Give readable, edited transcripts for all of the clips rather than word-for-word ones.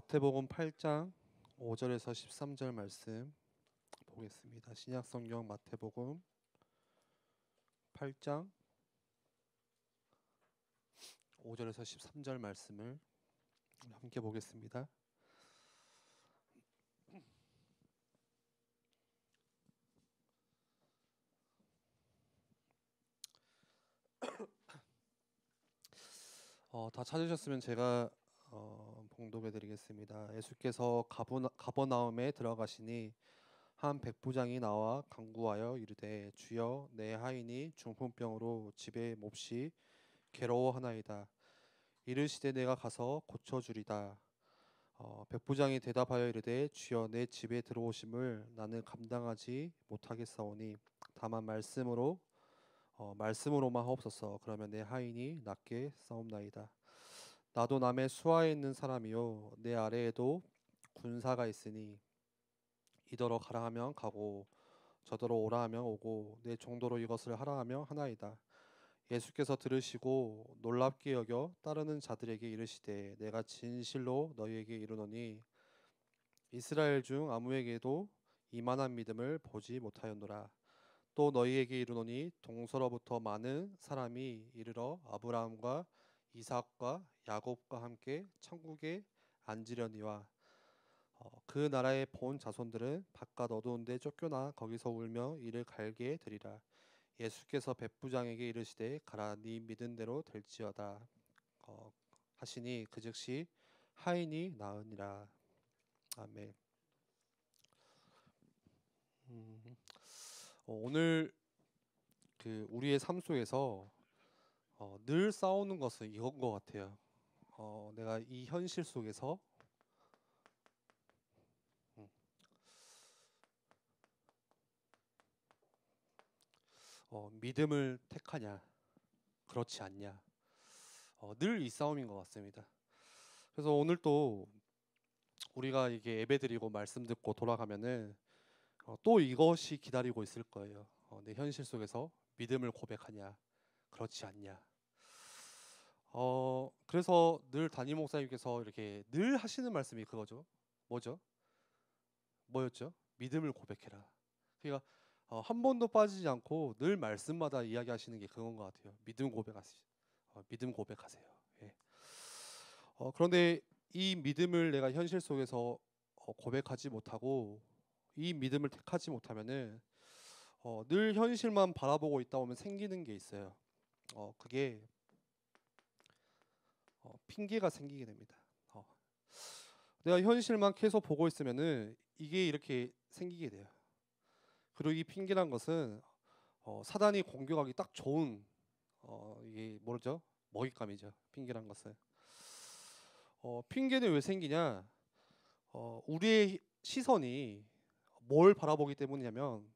마태복음 8장 5절에서 13절 말씀 보겠습니다. 신약성경 마태복음 8장 5절에서 13절 말씀을 함께 보겠습니다. 다 찾으셨으면 제가 봉독해 드리겠습니다. 예수께서 가버나움에 들어가시니 한 백부장이 나와 간구하여 이르되 주여 내 하인이 중풍병으로 집에 몹시 괴로워하나이다. 이르시되 내가 가서 고쳐주리다. 백부장이 대답하여 이르되 주여 내 집에 들어오심을 나는 감당하지 못하겠사오니 다만 말씀으로만 하옵소서. 그러면 내 하인이 낫게 싸움나이다. 나도 남의 수하에 있는 사람이요 내 아래에도 군사가 있으니 이더러 가라 하면 가고 저더러 오라 하면 오고 내 정도로 이것을 하라 하면 하나이다. 예수께서 들으시고 놀랍게 여겨 따르는 자들에게 이르시되 내가 진실로 너희에게 이르노니 이스라엘 중 아무에게도 이만한 믿음을 보지 못하였노라. 또 너희에게 이르노니 동서로부터 많은 사람이 이르러 아브라함과 이삭과 야곱과 함께 천국에 앉으려니와 그 나라의 본 자손들은 바깥 어두운 데 쫓겨나 거기서 울며 이를 갈게 되리라. 예수께서 백부장에게 이르시되 가라 네 믿은 대로 될지어다 하시니 그 즉시 하인이 나으니라. 아멘. 오늘 우리의 삶 속에서 늘 싸우는 것은 이건 것 같아요. 내가 이 현실 속에서 믿음을 택하냐 그렇지 않냐, 늘 이 싸움인 것 같습니다. 그래서 오늘 또 우리가 이게 예배드리고 말씀 듣고 돌아가면은 또 이것이 기다리고 있을 거예요. 내 현실 속에서 믿음을 고백하냐 그렇지 않냐. 그래서 늘 담임 목사님께서 이렇게 늘 하시는 말씀이 그거죠. 뭐였죠? 믿음을 고백해라. 그러니까 한 번도 빠지지 않고 늘 말씀마다 이야기하시는 게 그건 것 같아요. 믿음 고백하세요. 예. 그런데 이 믿음을 내가 현실 속에서 고백하지 못하고 이 믿음을 택하지 못하면은 늘 현실만 바라보고 있다 보면 생기는 게 있어요. 그게 핑계가 생기게 됩니다. 내가 현실만 계속 보고 있으면은 이게 이렇게 생기게 돼요. 그리고 이 핑계란 것은 사단이 공격하기 딱 좋은 이게 뭐죠? 먹잇감이죠. 핑계란 것은. 핑계는 왜 생기냐? 우리의 시선이 뭘 바라보기 때문이냐면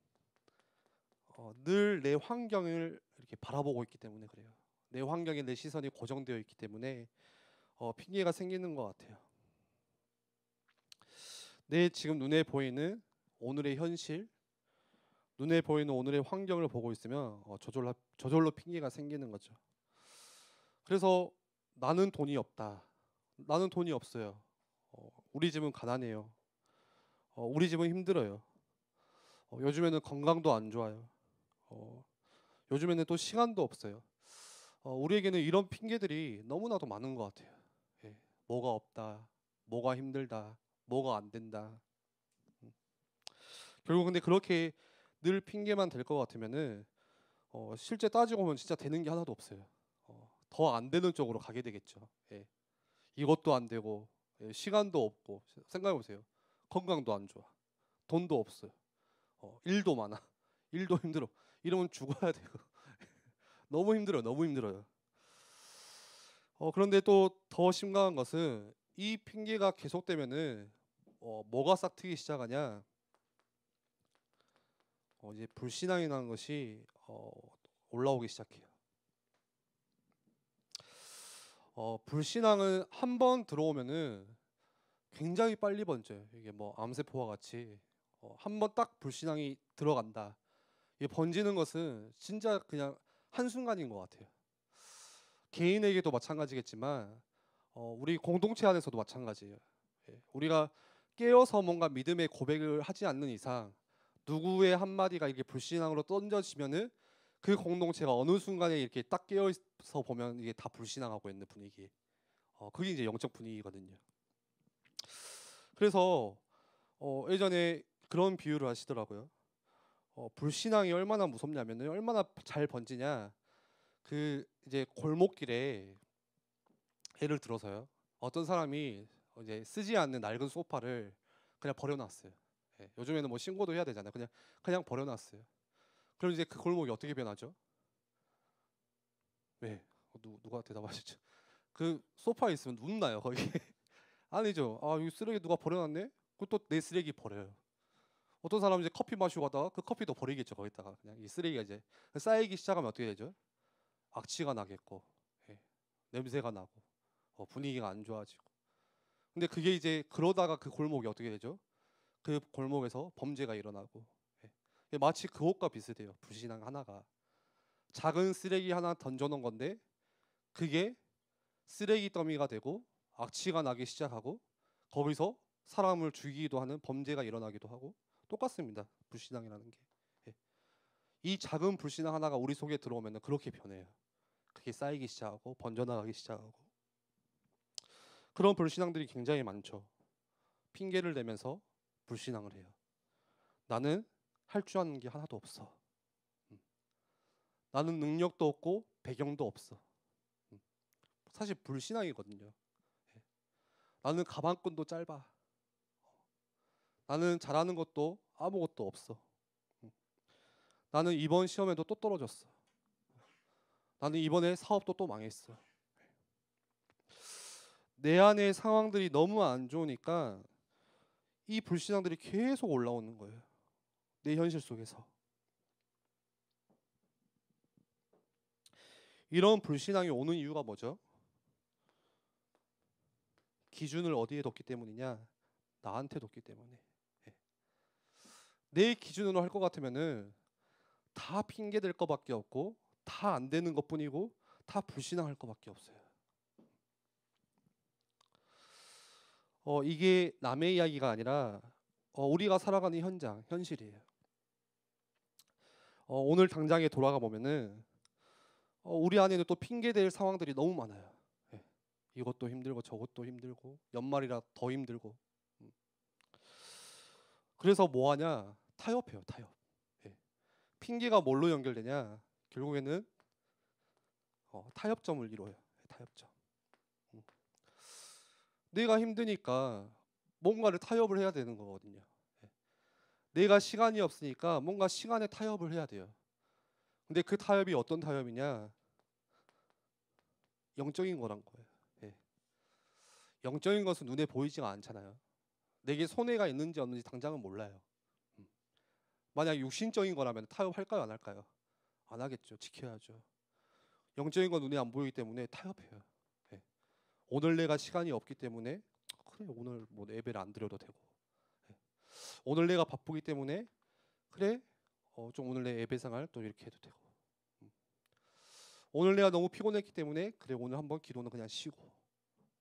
늘 내 환경을 이렇게 바라보고 있기 때문에 그래요. 내 환경에 내 시선이 고정되어 있기 때문에 핑계가 생기는 것 같아요. 내 지금 눈에 보이는 오늘의 현실, 눈에 보이는 오늘의 환경을 보고 있으면 저절로 핑계가 생기는 거죠. 그래서 나는 돈이 없다. 나는 돈이 없어요. 우리 집은 가난해요. 우리 집은 힘들어요. 요즘에는 건강도 안 좋아요. 요즘에는 또 시간도 없어요. 우리에게는 이런 핑계들이 너무나도 많은 것 같아요. 예, 뭐가 없다, 뭐가 힘들다, 뭐가 안 된다. 결국 근데 그렇게 늘 핑계만 될 것 같으면은 실제 따지고 보면 진짜 되는 게 하나도 없어요. 더 안 되는 쪽으로 가게 되겠죠. 예. 이것도 안 되고 시간도 없고 생각해 보세요. 건강도 안 좋아, 돈도 없어요. 일도 많아, 일도 힘들어. 이러면 죽어야 돼요. 너무 힘들어요. 너무 힘들어요. 그런데 또 더 심각한 것은 이 핑계가 계속되면은 뭐가 싹트기 시작하냐? 이제 불신앙이라는 것이 올라오기 시작해요. 불신앙은 한 번 들어오면은 굉장히 빨리 번져요. 이게 뭐 암세포와 같이 한 번 딱 불신앙이 들어간다. 이게 번지는 것은 진짜 그냥 한순간인 것 같아요. 개인에게도 마찬가지겠지만 우리 공동체 안에서도 마찬가지예요. 우리가 깨어서 뭔가 믿음의 고백을 하지 않는 이상 누구의 한마디가 이렇게 불신앙으로 던져지면은 그 공동체가 어느 순간에 이렇게 딱 깨어서 보면 이게 다 불신앙하고 있는 분위기. 그게 이제 영적 분위기거든요. 그래서 예전에 그런 비유를 하시더라고요. 불신앙이 얼마나 무섭냐면은 얼마나 잘 번지냐. 그 이제 골목길에 예를 들어서요. 어떤 사람이 이제 쓰지 않는 낡은 소파를 그냥 버려놨어요. 요즘에는 뭐 신고도 해야 되잖아요. 그냥 버려놨어요. 그럼 이제 그 골목이 어떻게 변하죠? 네, 누가 대답하시죠? 그 소파에 있으면 눕나요 거기? 아니죠. 아 여기 쓰레기 누가 버려놨네? 그것도 내 쓰레기 버려요. 어떤 사람은 이제 커피 마시고 가다가 그 커피도 버리겠죠 거기다가 그냥 이 쓰레기가 이제 쌓이기 시작하면 어떻게 되죠? 악취가 나겠고, 예, 냄새가 나고, 분위기가 안 좋아지고. 근데 그게 이제 그러다가 그 골목이 어떻게 되죠? 그 골목에서 범죄가 일어나고, 마치 그것과 비슷해요. 불신앙 하나가 작은 쓰레기 하나 던져놓은 건데 그게 쓰레기 더미가 되고 악취가 나기 시작하고 거기서 사람을 죽이기도 하는 범죄가 일어나기도 하고 똑같습니다. 불신앙이라는 게. 예. 이 작은 불신앙 하나가 우리 속에 들어오면 그렇게 변해요. 그게 쌓이기 시작하고 번져나가기 시작하고 그런 불신앙들이 굉장히 많죠. 핑계를 대면서 불신앙을 해요. 나는 할 줄 아는 게 하나도 없어. 나는 능력도 없고 배경도 없어. 사실 불신앙이거든요. 예. 나는 가방끈도 짧아. 나는 잘하는 것도 아무것도 없어. 나는 이번 시험에도 또 떨어졌어. 나는 이번에 사업도 또 망했어. 내 안의 상황들이 너무 안 좋으니까 이 불신앙들이 계속 올라오는 거예요. 내 현실 속에서. 이런 불신앙이 오는 이유가 뭐죠? 기준을 어디에 뒀기 때문이냐? 나한테 뒀기 때문에. 예. 내 기준으로 할 것 같으면은 다 핑계 댈 것밖에 없고 다 안 되는 것뿐이고 다 불신앙할 것밖에 없어요. 이게 남의 이야기가 아니라 우리가 살아가는 현장, 현실이에요. 오늘 당장에 돌아가 보면은 우리 안에는 또 핑계 댈 상황들이 너무 많아요. 예. 이것도 힘들고 저것도 힘들고 연말이라 더 힘들고. 음. 그래서 뭐 하냐? 타협해요, 타협. 예. 핑계가 뭘로 연결되냐? 결국에는 타협점을 이뤄요. 타협점. 음. 내가 힘드니까 뭔가를 타협을 해야 되는 거거든요. 예. 내가 시간이 없으니까 뭔가 시간에 타협을 해야 돼요. 근데 그 타협이 어떤 타협이냐? 영적인 거란 거예요. 예. 영적인 것은 눈에 보이지가 않잖아요. 내게 손해가 있는지 없는지 당장은 몰라요. 음. 만약 육신적인 거라면 타협할까요, 안 할까요? 안 하겠죠. 지켜야죠. 영적인 건 눈에 안 보이기 때문에 타협해요. 예. 오늘 내가 시간이 없기 때문에 그래 오늘 뭐 예배를 안 드려도 되고, 예. 오늘 내가 바쁘기 때문에 그래 좀 오늘 내 예배 생활 또 이렇게 해도 되고, 음. 오늘 내가 너무 피곤했기 때문에 그래 오늘 한번 기도는 그냥 쉬고,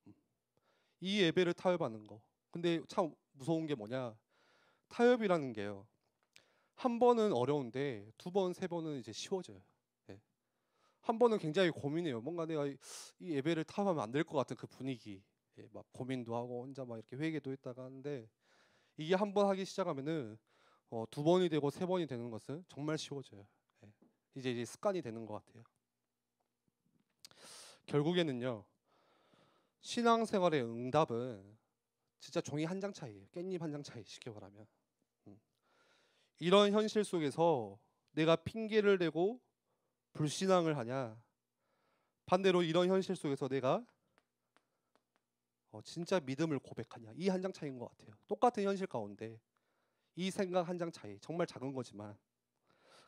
음. 이 예배를 타협하는 거. 근데 참 무서운 게 뭐냐? 타협이라는 게요. 한 번은 어려운데 두 번, 세 번은 이제 쉬워져요. 예. 한 번은 굉장히 고민해요. 뭔가 내가 이 예배를 타협하면 안 될 것 같은 그 분위기. 예, 막 고민도 하고 혼자 막 이렇게 회개도 했다가 하는데 이게 한 번 하기 시작하면은 두 번이 되고 세 번이 되는 것은 정말 쉬워져요. 예. 이제 습관이 되는 것 같아요. 결국에는요. 신앙생활의 응답은 진짜 종이 한 장 차이예요. 깻잎 한 장 차이 쉽게 말하면. 음. 이런 현실 속에서 내가 핑계를 대고 불신앙을 하냐? 반대로 이런 현실 속에서 내가 진짜 믿음을 고백하냐? 이 한 장 차이인 것 같아요. 똑같은 현실 가운데 이 생각 한 장 차이, 정말 작은 거지만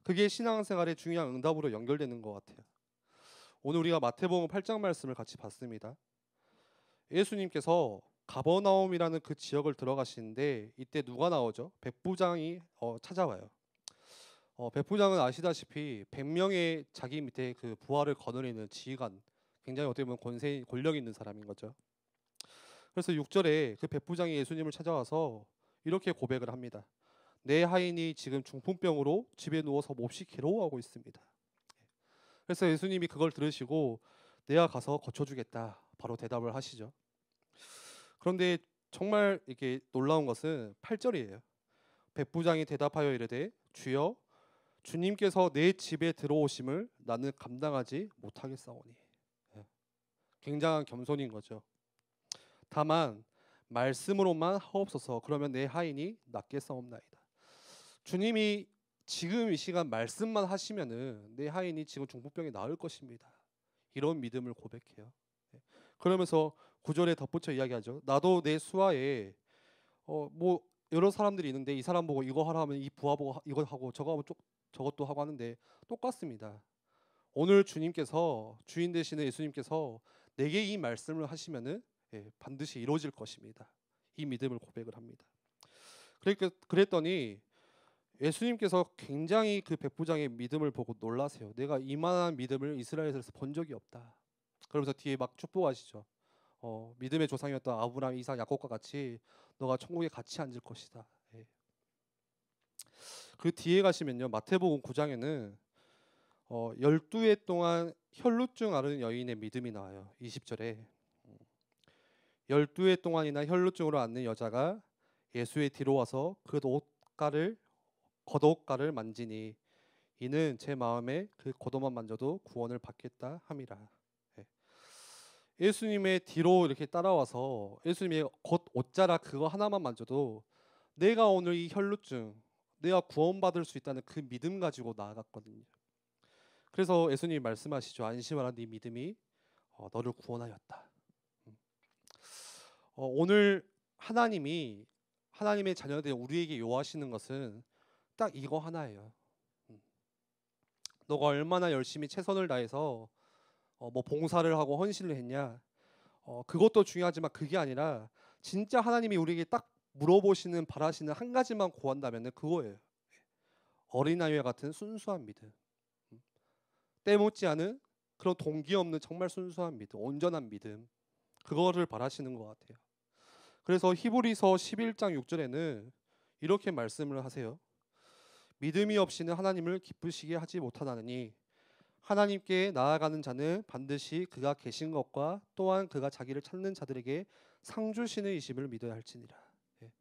그게 신앙생활의 중요한 응답으로 연결되는 것 같아요. 오늘 우리가 마태복음 8장 말씀을 같이 봤습니다. 예수님께서 가버나움이라는 그 지역을 들어가시는데 이때 누가 나오죠? 백부장이 찾아와요. 백부장은 아시다시피 100명의 자기 밑에 그 부하를 거느리는 지휘관, 굉장히 어떻게 보면 권력 있는 사람인 거죠. 그래서 6절에 그 백부장이 예수님을 찾아와서 이렇게 고백을 합니다. 내 하인이 지금 중풍병으로 집에 누워서 몹시 괴로워하고 있습니다. 그래서 예수님이 그걸 들으시고 내가 가서 고쳐주겠다 바로 대답을 하시죠. 그런데 정말 이게 놀라운 것은 8절이에요. 백부장이 대답하여 이르되 주여 주님께서 내 집에 들어오심을 나는 감당하지 못하겠사오니. 예, 굉장한 겸손인 거죠. 다만 말씀으로만 하옵소서. 그러면 내 하인이 낫겠사옵나이다. 주님이 지금 이 시간 말씀만 하시면은 내 하인이 지금 중풍병이 나을 것입니다. 이런 믿음을 고백해요. 예, 그러면서 9절에 덧붙여 이야기하죠. 나도 내 수하에 뭐 여러 사람들이 있는데 이 사람 보고 이거 하라 하면 이 부하 보고 이거 하고 저거 하고 저것도 하고 하는데 똑같습니다. 오늘 주님께서 주인 되시는 예수님께서 내게 이 말씀을 하시면은 반드시 이루어질 것입니다. 이 믿음을 고백을 합니다. 그랬더니 예수님께서 굉장히 그 백부장의 믿음을 보고 놀라세요. 내가 이만한 믿음을 이스라엘에서 본 적이 없다. 그러면서 뒤에 막 축복하시죠. 믿음의 조상이었던 아브라함, 이삭, 야곱과 같이 너가 천국에 같이 앉을 것이다. 예. 그 뒤에 가시면요, 마태복음 9장에는 12해 동안 혈루증 앓은 여인의 믿음이 나와요. 20절에 12해 동안이나 혈루증으로 앓는 여자가 예수의 뒤로 와서 그 겉옷가를 만지니 이는 제 마음에 그 겉옷만 만져도 구원을 받겠다 함이라. 예. 예수님의 뒤로 이렇게 따라와서 예수님의 겉옷자락 그거 하나만 만져도 내가 오늘 이 혈루증 내가 구원받을 수 있다는 그 믿음 가지고 나아갔거든요. 그래서 예수님이 말씀하시죠. 안심하라 네 믿음이 너를 구원하였다. 오늘 하나님의 자녀들 우리에게 요하시는 것은 딱 이거 하나예요. 너가 얼마나 열심히 최선을 다해서 뭐 봉사를 하고 헌신을 했냐. 그것도 중요하지만 그게 아니라 진짜 하나님이 우리에게 딱 물어보시는 바라시는 한 가지만 구한다면 그거예요. 어린아이와 같은 순수한 믿음. 때묻지 않은 그런 동기 없는 정말 순수한 믿음, 온전한 믿음. 그거를 바라시는 것 같아요. 그래서 히브리서 11장 6절에는 이렇게 말씀을 하세요. 믿음이 없이는 하나님을 기쁘시게 하지 못하나니 하나님께 나아가는 자는 반드시 그가 계신 것과 또한 그가 자기를 찾는 자들에게 상 주시는 이심을 믿어야 할지니라. 예.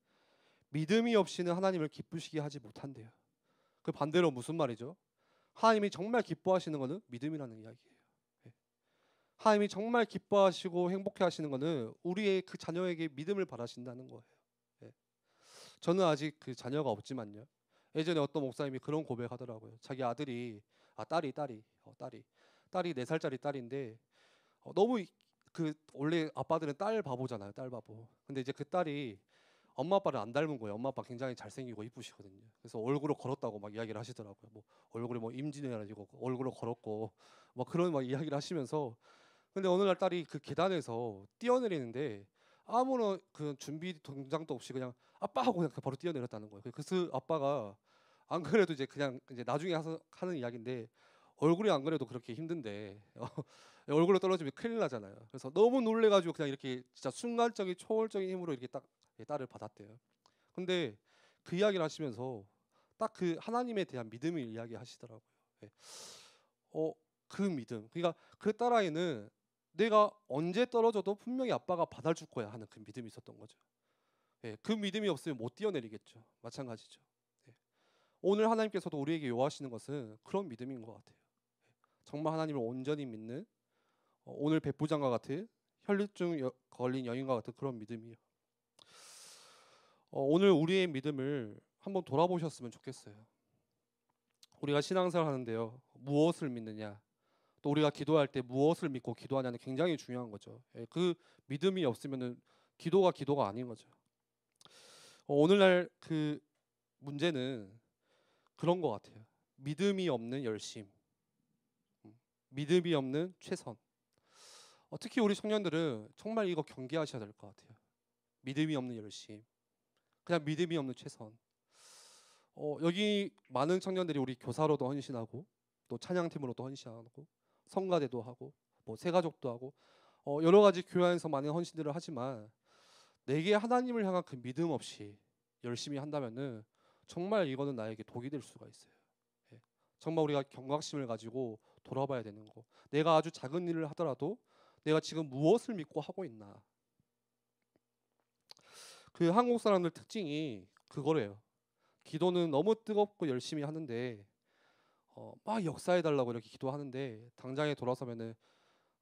믿음이 없이는 하나님을 기쁘시게 하지 못한대요. 그 반대로 무슨 말이죠? 하나님이 정말 기뻐하시는 것은 믿음이라는 이야기예요. 예. 하나님이 정말 기뻐하시고 행복해하시는 것은 우리의 그 자녀에게 믿음을 바라신다는 거예요. 예. 저는 아직 그 자녀가 없지만요. 예전에 어떤 목사님이 그런 고백하더라고요. 자기 아들이 딸이 4살짜리 딸인데 너무 그 원래 아빠들은 딸 바보잖아요. 딸 바보. 근데 이제 그 딸이 엄마 아빠를 안 닮은 거예요. 엄마 아빠 굉장히 잘생기고 이쁘시거든요. 그래서 얼굴을 걸었다고 막 이야기를 하시더라고요. 뭐 얼굴이 뭐 임진왜란이고 얼굴을 걸었고 막 그런 막 이야기를 하시면서 근데 어느 날 딸이 그 계단에서 뛰어내리는데 아무런 그 준비 동작도 없이 그냥 아빠 하고 그냥 바로 뛰어내렸다는 거예요. 그래서 아빠가 안 그래도 이제 그냥 이제 나중에 하는 이야기인데 얼굴이 안 그래도 그렇게 힘든데 얼굴로 떨어지면 큰일 나잖아요. 그래서 너무 놀래가지고 그냥 이렇게 진짜 순간적인 초월적인 힘으로 이렇게 딱 딸을 받았대요. 근데 그 이야기를 하시면서 딱 그 하나님에 대한 믿음을 이야기하시더라고요. 예. 그 믿음. 그러니까 그 딸아이는 내가 언제 떨어져도 분명히 아빠가 받아줄 거야 하는 그 믿음이 있었던 거죠. 예. 그 믿음이 없으면 못 뛰어내리겠죠. 마찬가지죠. 예. 오늘 하나님께서도 우리에게 요하시는 것은 그런 믿음인 것 같아요. 정말 하나님을 온전히 믿는 오늘 백부장과 같은 혈루증 걸린 여인과 같은 그런 믿음이요. 오늘 우리의 믿음을 한번 돌아보셨으면 좋겠어요. 우리가 신앙생활 하는데요. 무엇을 믿느냐? 또 우리가 기도할 때 무엇을 믿고 기도하냐는 굉장히 중요한 거죠. 그 믿음이 없으면은 기도가 아닌 거죠. 오늘날 그 문제는 그런 것 같아요. 믿음이 없는 열심, 믿음이 없는 최선. 특히 우리 청년들은 정말 이거 경계하셔야 될 것 같아요. 믿음이 없는 열심, 그냥 믿음이 없는 최선. 여기 많은 청년들이 우리 교사로도 헌신하고 또 찬양팀으로도 헌신하고 성가대도 하고 뭐 새가족도 하고 여러 가지 교회 안에서 많은 헌신들을 하지만 내게 하나님을 향한 그 믿음 없이 열심히 한다면은 정말 이거는 나에게 독이 될 수가 있어요. 예. 정말 우리가 경각심을 가지고 돌아봐야 되는 거. 내가 아주 작은 일을 하더라도 내가 지금 무엇을 믿고 하고 있나. 그 한국 사람들 특징이 그거래요. 기도는 너무 뜨겁고 열심히 하는데 막 역사해 달라고 이렇게 기도하는데 당장에 돌아서면은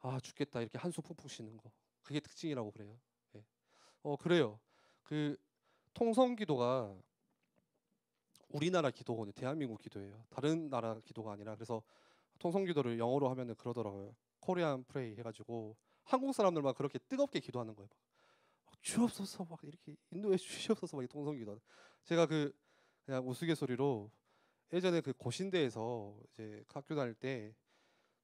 아 죽겠다 이렇게 한숨 푹푹 쉬는 거. 그게 특징이라고 그래요. 예. 그래요. 그 통성 기도가 우리나라 기도거든요. 대한민국 기도예요. 다른 나라 기도가 아니라. 그래서 통성 기도를 영어로 하면은 그러더라고요. 코리안 프레이 해가지고 한국 사람들만 그렇게 뜨겁게 기도하는 거예요. 막 주옵소서 막 이렇게 인도에 주시옵소서 막 통성 기도. 제가 그냥 우스갯소리로 예전에 그 고신대에서 이제 학교 다닐 때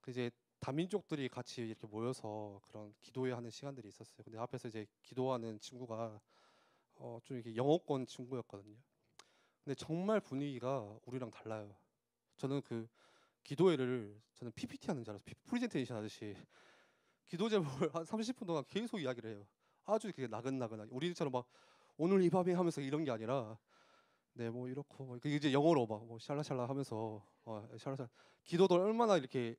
그 이제 다민족들이 같이 이렇게 모여서 그런 기도회 하는 시간들이 있었어요. 근데 앞에서 이제 기도하는 친구가 좀 이렇게 영어권 친구였거든요. 근데 정말 분위기가 우리랑 달라요. 저는 그 기도회를 저는 PPT 하는 줄 알았어요. 프리젠테이션 하듯이 기도 제목을 한 30분 동안 계속 이야기를 해요. 아주 이렇게 나긋나긋하게 우리처럼 막 오늘 이 밤에 하면서 이런 게 아니라 네 뭐 이렇고 뭐 이제 영어로 막 뭐 샬라샬라 하면서 샬라샬라 기도도 얼마나 이렇게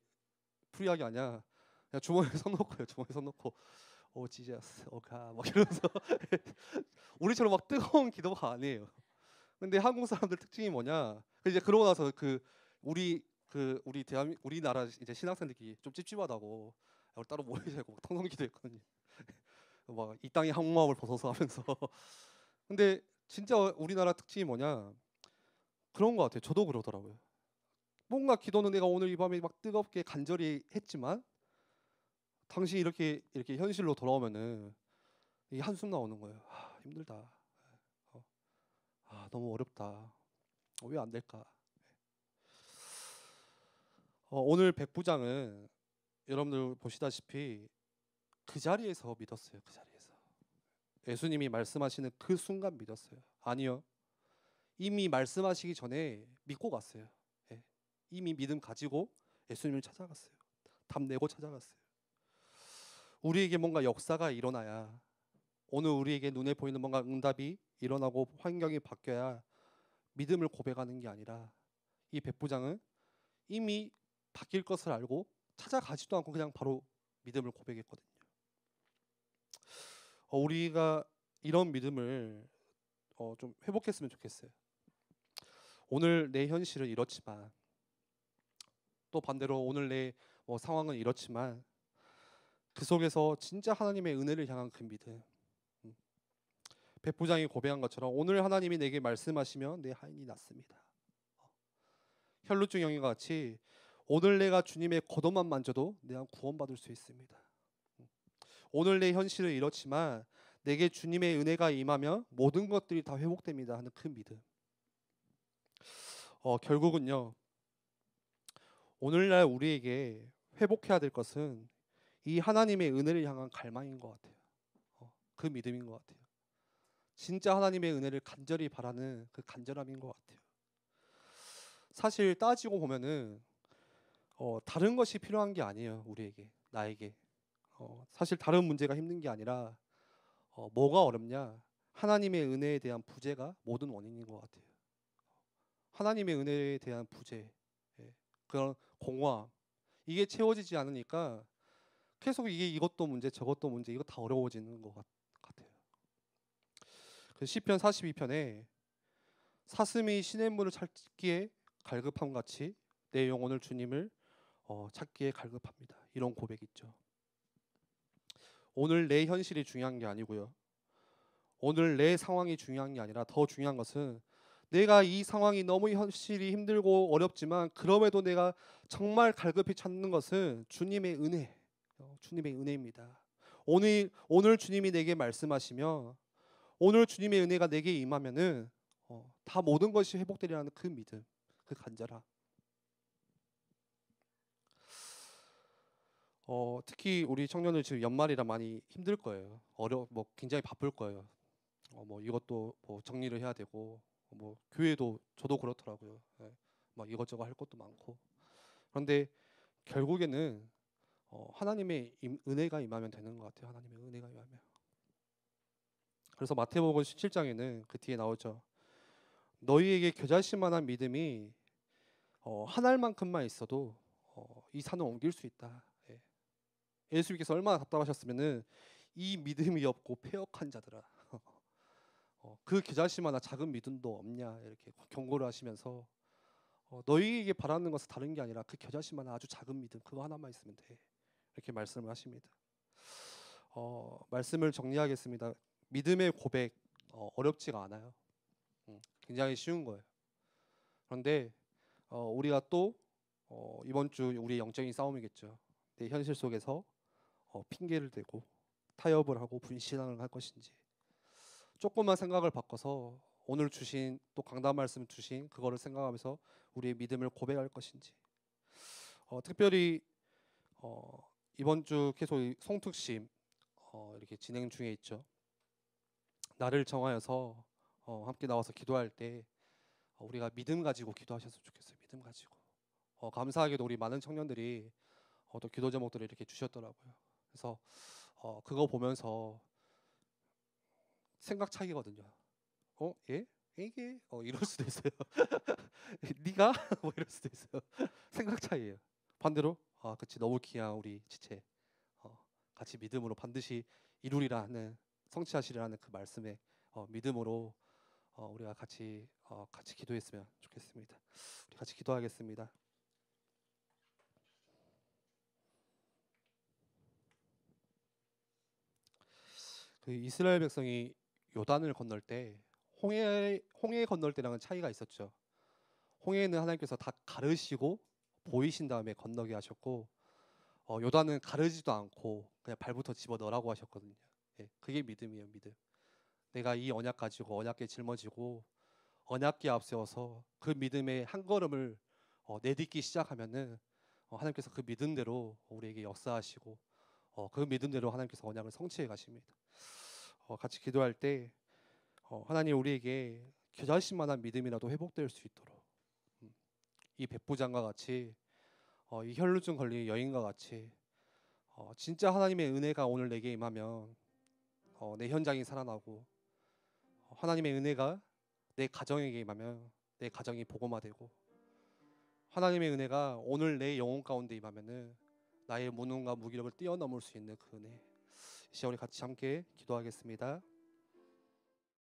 프리하게 하냐. 그냥 주머니에 손 놓고요. 주머니에 손 놓고 오 지저스 오가 막 이러면서 우리처럼 막 뜨거운 기도가 아니에요. 근데 한국 사람들 특징이 뭐냐? 이제 그러고 나서 우리나라 이제 신학생들끼리 좀 찝찝하다고 우리 따로 모이자고 막 통성기도 했거든요. 막 이 땅의 한 마음을 벗어서 하면서. 근데 진짜 우리나라 특징이 뭐냐? 그런 것 같아요. 저도 그러더라고요. 뭔가 기도는 내가 오늘 이 밤에 막 뜨겁게 간절히 했지만 당시 이렇게 현실로 돌아오면은 이 한숨 나오는 거예요. 힘들다. 너무 어렵다. 왜 안 될까? 오늘 백부장은 여러분들 보시다시피 그 자리에서 믿었어요. 그 자리에서 예수님이 말씀하시는 그 순간 믿었어요. 아니요, 이미 말씀하시기 전에 믿고 갔어요. 예. 이미 믿음 가지고 예수님을 찾아갔어요. 답내고 찾아갔어요. 우리에게 뭔가 역사가 일어나야, 오늘 우리에게 눈에 보이는 뭔가 응답이 일어나고 환경이 바뀌어야 믿음을 고백하는 게 아니라 이 백부장은 이미 바뀔 것을 알고 찾아가지도 않고 그냥 바로 믿음을 고백했거든요. 우리가 이런 믿음을 좀 회복했으면 좋겠어요. 오늘 내 현실은 이렇지만 또 반대로 오늘 내 상황은 이렇지만 그 속에서 진짜 하나님의 은혜를 향한 그 믿음. 백부장이 고백한 것처럼 오늘 하나님이 내게 말씀하시면 내 하인이 낫습니다. 혈루증 영인과 같이 오늘 내가 주님의 겉옷만 만져도 내가 구원받을 수 있습니다. 오늘 내 현실은 이렇지만 내게 주님의 은혜가 임하면 모든 것들이 다 회복됩니다 하는 그 믿음. 결국은요, 오늘날 우리에게 회복해야 될 것은 이 하나님의 은혜를 향한 갈망인 것 같아요. 그 믿음인 것 같아요. 진짜 하나님의 은혜를 간절히 바라는 그 간절함인 것 같아요. 사실 따지고 보면은 다른 것이 필요한 게 아니에요. 우리에게, 나에게. 사실 다른 문제가 힘든 게 아니라 뭐가 어렵냐? 하나님의 은혜에 대한 부재가 모든 원인인 것 같아요. 하나님의 은혜에 대한 부재, 그런 공허함, 이게 채워지지 않으니까 계속 이것도 문제, 저것도 문제, 이거 다 어려워지는 것 같아요. 그 시편 42편에 사슴이 시냇물을 찾기에 갈급함 같이 내 영혼을 주님을 찾기에 갈급합니다. 이런 고백이 있죠. 오늘 내 현실이 중요한 게 아니고요. 오늘 내 상황이 중요한 게 아니라 더 중요한 것은 내가 이 상황이 너무 현실이 힘들고 어렵지만 그럼에도 내가 정말 갈급히 찾는 것은 주님의 은혜, 주님의 은혜입니다. 오늘 주님이 내게 말씀하시며 오늘 주님의 은혜가 내게 임하면은 다 모든 것이 회복되리라는 그 믿음, 그 간절함. 특히 우리 청년들 지금 연말이라 많이 힘들 거예요. 굉장히 바쁠 거예요. 뭐 이것도 뭐 정리를 해야 되고 뭐 교회도 저도 그렇더라고요. 예. 막 이것저것 할 것도 많고. 그런데 결국에는 하나님의 은혜가 임하면 되는 것 같아요. 하나님의 은혜가 임하면. 그래서 마태복음 17장에는 그 뒤에 나오죠. 너희에게 겨자씨만한 믿음이 한 알만큼만 있어도 이 산을 옮길 수 있다. 예. 예수님께서 얼마나 답답하셨으면은 이 믿음이 없고 패역한 자들아, 그 겨자씨만한 작은 믿음도 없냐 이렇게 경고를 하시면서 너희에게 바라는 것은 다른 게 아니라 그 겨자씨만한 아주 작은 믿음 그거 하나만 있으면 돼 이렇게 말씀을 하십니다. 말씀을 정리하겠습니다. 믿음의 고백 어렵지가 않아요. 굉장히 쉬운 거예요. 그런데 우리가 또 이번 주 우리 영적인 싸움이겠죠. 내 현실 속에서 핑계를 대고 타협을 하고 분신앙을 할 것인지 조금만 생각을 바꿔서 오늘 주신 또 강단 말씀 주신 그거를 생각하면서 우리의 믿음을 고백할 것인지 특별히 이번 주 계속 이 송특심 이렇게 진행 중에 있죠. 나를 정하여서 함께 나와서 기도할 때 우리가 믿음 가지고 기도하셨으면 좋겠어요. 믿음 가지고 감사하게도 우리 많은 청년들이 또 기도 제목들을 이렇게 주셨더라고요. 그래서 그거 보면서 생각 차이거든요. 예? 이게 이럴 수도 있어요. 네가 뭐 이럴 수도 있어요. 생각 차이예요. 반대로 그치 너무 귀한 우리 지체 같이 믿음으로 반드시 이루리라 하는 성취하시리라는 그 말씀에 믿음으로 우리가 같이 기도했으면 좋겠습니다. 우리 같이 기도하겠습니다. 그 이스라엘 백성이 요단을 건널 때 홍해 건널 때랑은 차이가 있었죠. 홍해는 하나님께서 다 가르시고 보이신 다음에 건너게 하셨고 요단은 가르지도 않고 그냥 발부터 집어 넣으라고 하셨거든요. 예, 그게 믿음이에요, 믿음. 내가 이 언약 가지고 언약궤 짊어지고 언약궤 앞세워서 그 믿음의 한 걸음을 내딛기 시작하면은 하나님께서 그 믿음대로 우리에게 역사하시고 그 믿음대로 하나님께서 언약을 성취해 가십니다. 같이 기도할 때 하나님 우리에게 겨자씨만한 믿음이라도 회복될 수 있도록 이 백부장과 같이 이 혈루증 걸린 여인과 같이 진짜 하나님의 은혜가 오늘 내게 임하면 내 현장이 살아나고 하나님의 은혜가 내 가정에게 임하면 내 가정이 복음화되고 하나님의 은혜가 오늘 내 영혼 가운데 임하면은 나의 무능과 무기력을 뛰어넘을 수 있는 그 은혜. 이 시간 우리 같이 함께 기도하겠습니다.